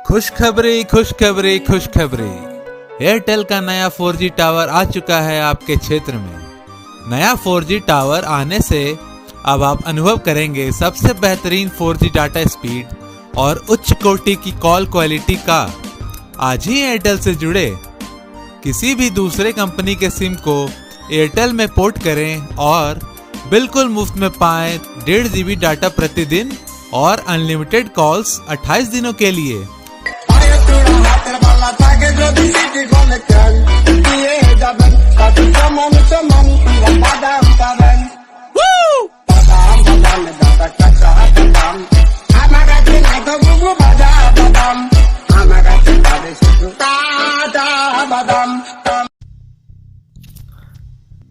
खुशखबरी खुशखबरी खुशखबरी। एयरटेल का नया 4G टावर आ चुका है आपके क्षेत्र में। नया 4G टावर आने से अब आप अनुभव करेंगे सबसे बेहतरीन 4G डाटा स्पीड और उच्च कोटि की कॉल क्वालिटी का। आज ही एयरटेल से जुड़े, किसी भी दूसरे कंपनी के सिम को एयरटेल में पोर्ट करें और बिल्कुल मुफ्त में पाएं 1.5 GB डाटा प्रतिदिन और अनलिमिटेड कॉल्स 28 दिनों के लिए।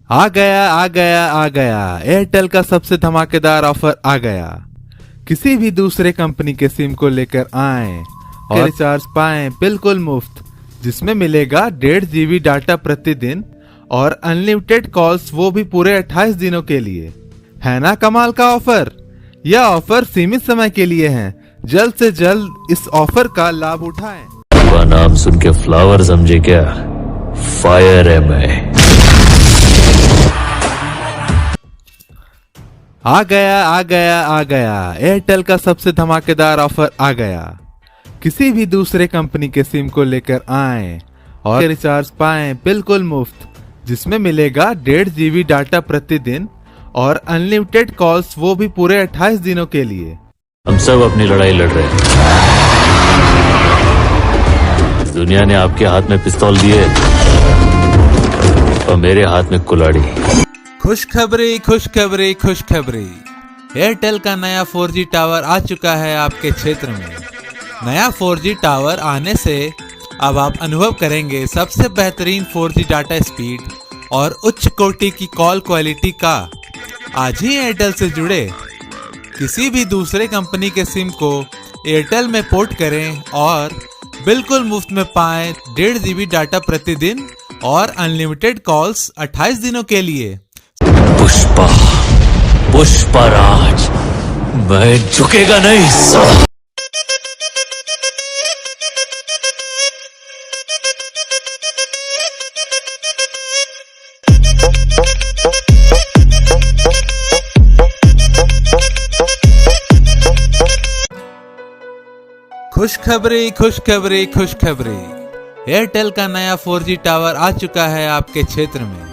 आ गया एयरटेल का सबसे धमाकेदार ऑफर आ गया। किसी भी दूसरे कंपनी के सिम को लेकर आएं और रिचार्ज पाएं बिल्कुल मुफ्त, जिसमें मिलेगा 1.5 GB डाटा प्रतिदिन और अनलिमिटेड कॉल्स, वो भी पूरे 28 दिनों के लिए। है ना कमाल का ऑफर। यह ऑफर सीमित समय के लिए है। जल्द से जल्द इस ऑफर का लाभ उठाएं। नाम सुन के फ्लावर समझे क्या? फायर है मैं। आ गया एयरटेल का सबसे धमाकेदार ऑफर आ गया। किसी भी दूसरे कंपनी के सिम को लेकर आएं और रिचार्ज पाएं बिल्कुल मुफ्त, जिसमें मिलेगा 1.5 GB डाटा प्रतिदिन और अनलिमिटेड कॉल्स, वो भी पूरे 28 दिनों के लिए। हम सब अपनी लड़ाई लड़ रहे हैं। दुनिया ने आपके हाथ में पिस्तौल दिए और मेरे हाथ में कुल्हाड़ी। खुशखबरी खुशखबरी खुशखबरी। एयरटेल का नया 4G टावर आ चुका है आपके क्षेत्र में। नया 4G टावर आने से अब आप अनुभव करेंगे सबसे बेहतरीन 4G डाटा स्पीड और उच्च कोटि की कॉल क्वालिटी का। आज ही एयरटेल से जुड़े, किसी भी दूसरे कंपनी के सिम को एयरटेल में पोर्ट करें और बिल्कुल मुफ्त में पाएं 1.5 GB डाटा प्रतिदिन और अनलिमिटेड कॉल्स 28 दिनों के लिए। पुष्पराज, मैं झुकेगा नहीं साला। खुशखबरी खुशखबरी खुशखबरी। एयरटेल का नया 4G टावर आ चुका है आपके क्षेत्र में।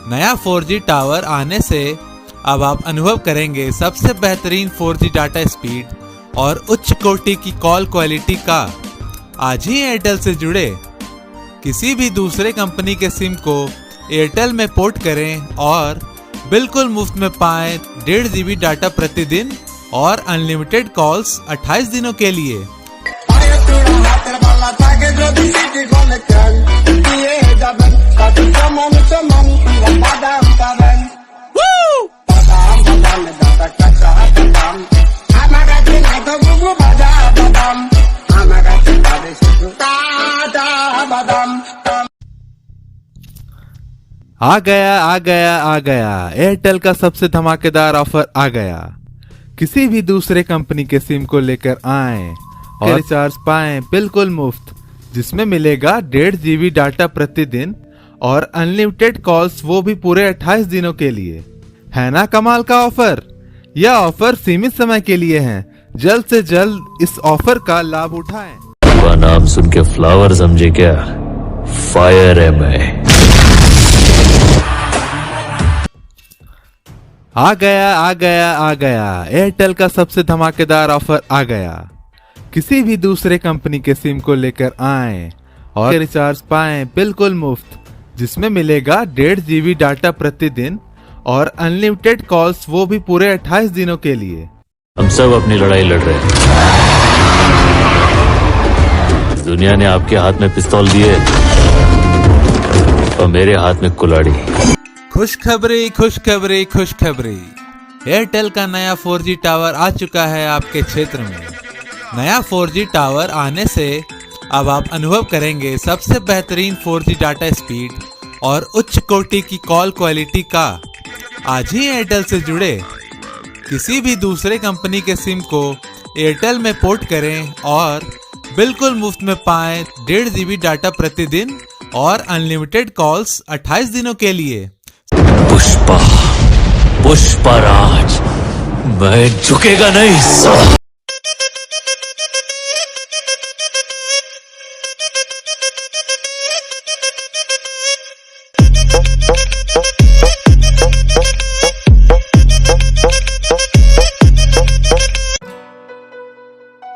नया 4G टावर आने से अब आप अनुभव करेंगे सबसे बेहतरीन 4G डाटा स्पीड और उच्च कोटि की कॉल क्वालिटी का। आज ही एयरटेल से जुड़े, किसी भी दूसरे कंपनी के सिम को एयरटेल में पोर्ट करें और बिल्कुल मुफ्त में पाएं 1.5 GB डाटा प्रतिदिन और अनलिमिटेड कॉल्स 28 दिनों के लिए। आ गया एयरटेल का सबसे धमाकेदार ऑफर आ गया। किसी भी दूसरे कंपनी के सिम को लेकर आएं और रिचार्ज पाएं बिल्कुल मुफ्त, जिसमें मिलेगा 1.5 GB डाटा प्रतिदिन और अनलिमिटेड कॉल्स, वो भी पूरे 28 दिनों के लिए। है ना कमाल का ऑफर। यह ऑफर सीमित समय के लिए है। जल्द से जल्द इस ऑफर का लाभ उठाएं। नाम सुन के फ्लावर समझे क्या? फायर है मैं। आ गया एयरटेल का सबसे धमाकेदार ऑफर आ गया। किसी भी दूसरे कंपनी के सिम को लेकर आएं और रिचार्ज पाएं बिल्कुल मुफ्त, जिसमें मिलेगा 1.5 GB डाटा प्रतिदिन और अनलिमिटेड कॉल्स, वो भी पूरे 28 दिनों के लिए। हम सब अपनी लड़ाई लड़ रहे हैं। दुनिया ने आपके हाथ में पिस्तौल दिए और मेरे हाथ में कुल्हाड़ी। खुशखबरी खुशखबरी खुशखबरी। एयरटेल का नया 4G टावर आ चुका है आपके क्षेत्र में। नया 4G टावर आने से अब आप अनुभव करेंगे सबसे बेहतरीन 4G डाटा स्पीड और उच्च कोटि की कॉल क्वालिटी का। आज ही एयरटेल से जुड़े, किसी भी दूसरे कंपनी के सिम को एयरटेल में पोर्ट करें और बिल्कुल मुफ्त में पाएं 1.5 GB डाटा प्रतिदिन और अनलिमिटेड कॉल्स 28 दिनों के लिए। पुष्पा, पुष्पराज, मैं झुकेगा नहीं साला।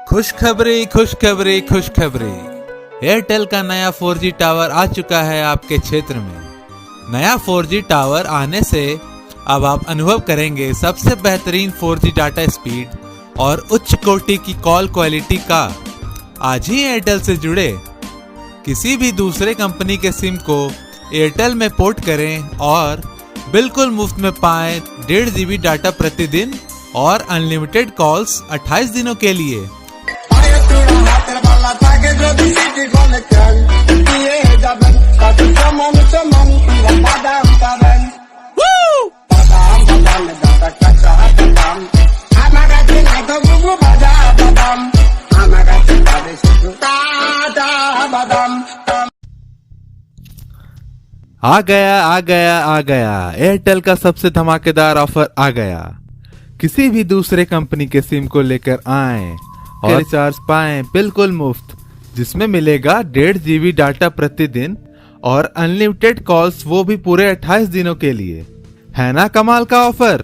खुशखबरी खुशखबरी खुशखबरी, एयरटेल का नया 4G टावर आ चुका है आपके क्षेत्र में। नया 4G टावर आने से अब आप अनुभव करेंगे सबसे बेहतरीन 4G डाटा स्पीड और उच्च कोटि की कॉल क्वालिटी का। आज ही एयरटेल से जुड़े, किसी भी दूसरे कंपनी के सिम को एयरटेल में पोर्ट करें और बिल्कुल मुफ्त में पाएं 1.5 GB डाटा प्रतिदिन और अनलिमिटेड कॉल्स 28 दिनों के लिए। आ गया एयरटेल का सबसे धमाकेदार ऑफर आ गया। किसी भी दूसरे कंपनी के सिम को लेकर आएं और रिचार्ज पाएं बिल्कुल मुफ्त, जिसमें मिलेगा 1.5 GB डाटा प्रतिदिन और अनलिमिटेड कॉल्स, वो भी पूरे 28 दिनों के लिए। है ना कमाल का ऑफर।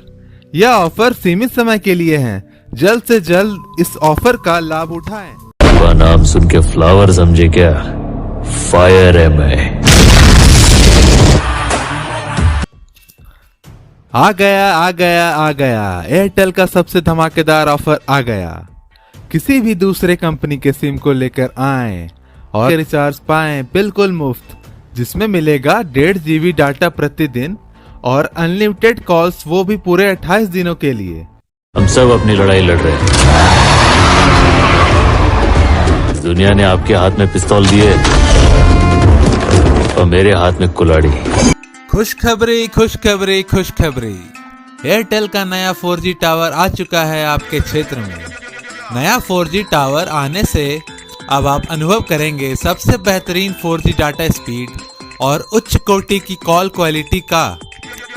यह ऑफर सीमित समय के लिए है, जल्द से जल्द इस ऑफर का लाभ उठाएं। का नाम सुन के फ्लावर समझे क्या? फायर है मैं। आ गया एयरटेल का सबसे धमाकेदार ऑफर आ गया। किसी भी दूसरे कंपनी के सिम को लेकर आएं और रिचार्ज पाएं बिल्कुल मुफ्त, जिसमें मिलेगा 1.5 GB डाटा प्रतिदिन और अनलिमिटेड कॉल्स, वो भी पूरे 28 दिनों के लिए। हम सब अपनी लड़ाई लड़ रहे हैं। दुनिया ने आपके हाथ में पिस्तौल दिए और मेरे हाथ में कुल्हाड़ी। खुशखबरी खुशखबरी खुशखबरी, एयरटेल का नया 4G टावर आ चुका है आपके क्षेत्र में। नया 4G टावर आने से अब आप अनुभव करेंगे सबसे बेहतरीन 4G डाटा स्पीड और उच्च कोटि की कॉल क्वालिटी का।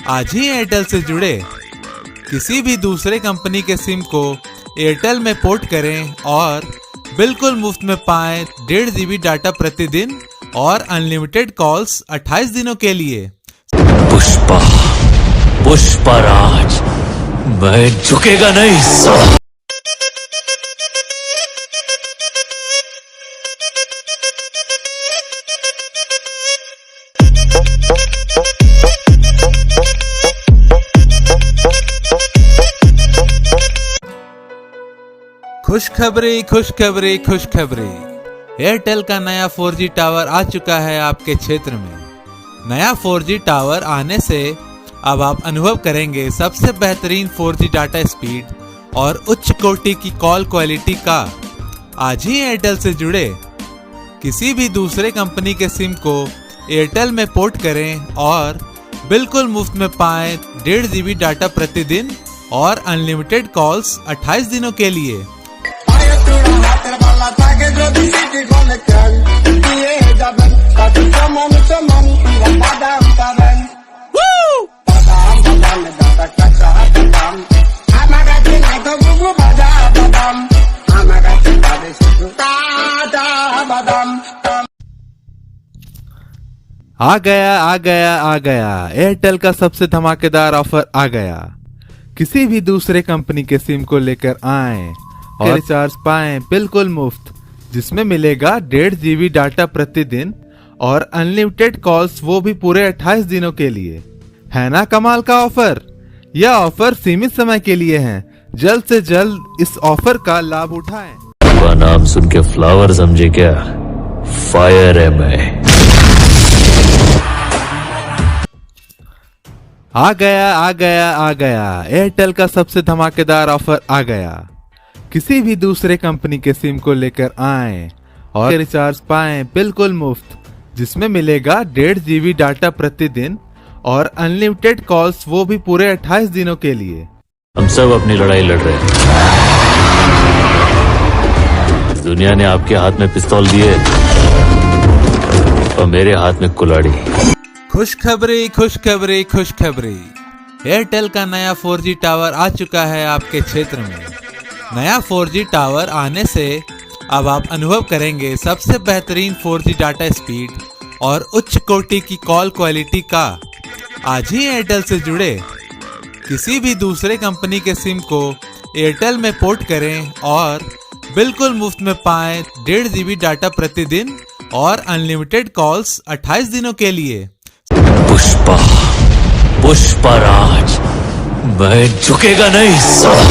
आज ही एयरटेल से जुड़े, किसी भी दूसरे कंपनी के सिम को एयरटेल में पोर्ट करें और बिल्कुल मुफ्त में पाएं 1.5 GB डाटा प्रतिदिन और अनलिमिटेड कॉल्स 28 दिनों के लिए। पुष्पा, पुष्पराज, मैं झुकेगा नहीं साला। खुशखबरी खुशखबरी खुशखबरी, एयरटेल का नया 4G टावर आ चुका है आपके क्षेत्र में। नया 4G टावर आने से अब आप अनुभव करेंगे सबसे बेहतरीन 4G डाटा स्पीड और उच्च कोटि की कॉल क्वालिटी का। आज ही एयरटेल से जुड़े, किसी भी दूसरे कंपनी के सिम को एयरटेल में पोर्ट करें और बिल्कुल मुफ्त में पाएं 1.5 GB डाटा प्रतिदिन और अनलिमिटेड कॉल्स 28 दिनों के लिए। आ गया एयरटेल का सबसे धमाकेदार ऑफर आ गया। किसी भी दूसरे कंपनी के सिम को लेकर आएं और रिचार्ज पाएं बिल्कुल मुफ्त, जिसमें मिलेगा 1.5 GB डाटा प्रतिदिन और अनलिमिटेड कॉल्स, वो भी पूरे 28 दिनों के लिए। है ना कमाल का ऑफर। यह ऑफर सीमित समय के लिए है, जल्द से जल्द इस ऑफर का लाभ उठाएं। का नाम सुन के फ्लावर समझे क्या? फायर है मैं। आ गया एयरटेल का सबसे धमाकेदार ऑफर आ गया। किसी भी दूसरे कंपनी के सिम को लेकर आएं और रिचार्ज पाएं बिल्कुल मुफ्त, जिसमें मिलेगा 1.5 GB डाटा प्रतिदिन और अनलिमिटेड कॉल्स, वो भी पूरे 28 दिनों के लिए। हम सब अपनी लड़ाई लड़ रहे हैं। दुनिया ने आपके हाथ में पिस्तौल दिए और मेरे हाथ में कुल्हाड़ी। खुशखबरी खुशखबरी खुशखबरी, एयरटेल का नया 4G टावर आ चुका है आपके क्षेत्र में। नया 4G टावर आने से अब आप अनुभव करेंगे सबसे बेहतरीन 4G डाटा स्पीड और उच्च कोटि की कॉल क्वालिटी का। आज ही एयरटेल से जुड़े, किसी भी दूसरे कंपनी के सिम को एयरटेल में पोर्ट करें और बिल्कुल मुफ्त में पाएं 1.5 GB डाटा प्रतिदिन और अनलिमिटेड कॉल्स 28 दिनों के लिए। पुष्पा, पुष्पराज, मैं झुकेगा नहीं साला।